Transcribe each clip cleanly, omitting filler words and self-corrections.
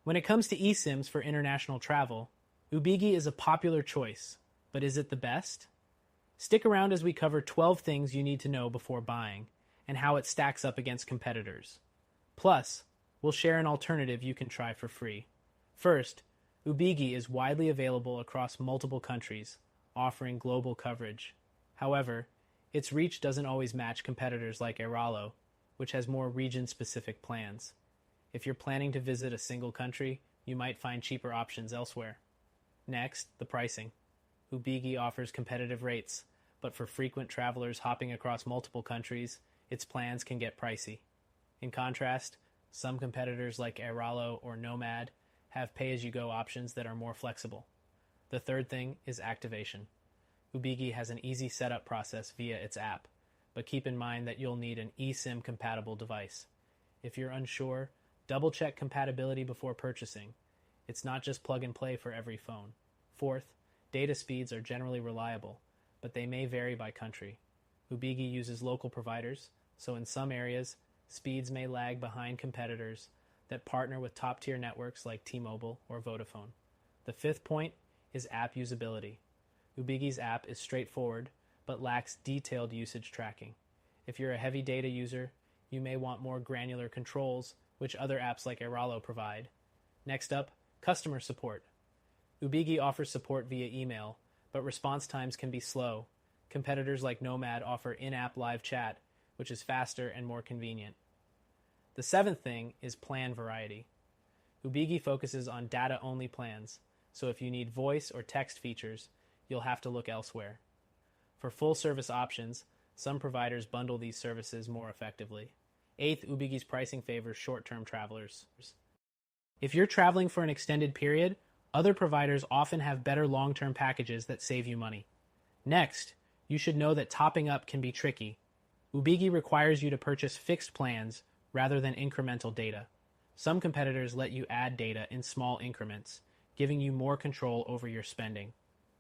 When it comes to eSIMs for international travel, Ubigi is a popular choice, but is it the best? Stick around as we cover 12 things you need to know before buying and how it stacks up against competitors. Plus, we'll share an alternative you can try for free. First, Ubigi is widely available across multiple countries, offering global coverage. However, its reach doesn't always match competitors like Airalo, which has more region-specific plans. If you're planning to visit a single country, you might find cheaper options elsewhere. Next, the pricing. Ubigi offers competitive rates, but for frequent travelers hopping across multiple countries, its plans can get pricey. In contrast, some competitors like Airalo or Nomad have pay-as-you-go options that are more flexible. The third thing is activation. Ubigi has an easy setup process via its app, but keep in mind that you'll need an eSIM compatible device. If you're unsure, double-check compatibility before purchasing. It's not just plug and play for every phone. Fourth, data speeds are generally reliable, but they may vary by country. Ubigi uses local providers, so in some areas, speeds may lag behind competitors that partner with top-tier networks like T-Mobile or Vodafone. The fifth point is app usability. Ubigi's app is straightforward, but lacks detailed usage tracking. If you're a heavy data user, you may want more granular controls, which other apps like Airalo provide. Next up, customer support. Ubigi offers support via email, but response times can be slow. Competitors like Nomad offer in-app live chat, which is faster and more convenient. The seventh thing is plan variety. Ubigi focuses on data-only plans, so if you need voice or text features, you'll have to look elsewhere. For full-service options, some providers bundle these services more effectively. Eighth, Ubigi's pricing favors short-term travelers. If you're traveling for an extended period, other providers often have better long-term packages that save you money. Next, you should know that topping up can be tricky. Ubigi requires you to purchase fixed plans rather than incremental data. Some competitors let you add data in small increments, giving you more control over your spending.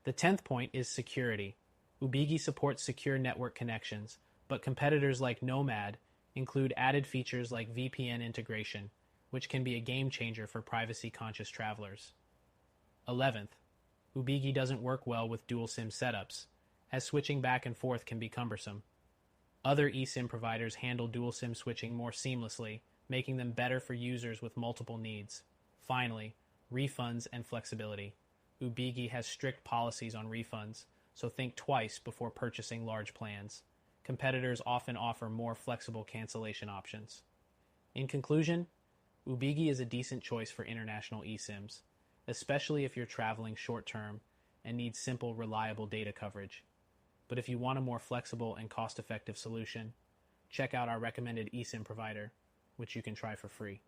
The 10th point is security. Ubigi supports secure network connections, but competitors like Nomad include added features like VPN integration, which can be a game changer for privacy-conscious travelers. 11th, Ubigi doesn't work well with dual SIM setups, as switching back and forth can be cumbersome. Other eSIM providers handle dual SIM switching more seamlessly, making them better for users with multiple needs. Finally, refunds and flexibility. Ubigi has strict policies on refunds, so think twice before purchasing large plans. Competitors often offer more flexible cancellation options. In conclusion, Ubigi is a decent choice for international eSIMs, especially if you're traveling short-term and need simple, reliable data coverage. But if you want a more flexible and cost-effective solution, check out our recommended eSIM provider, which you can try for free.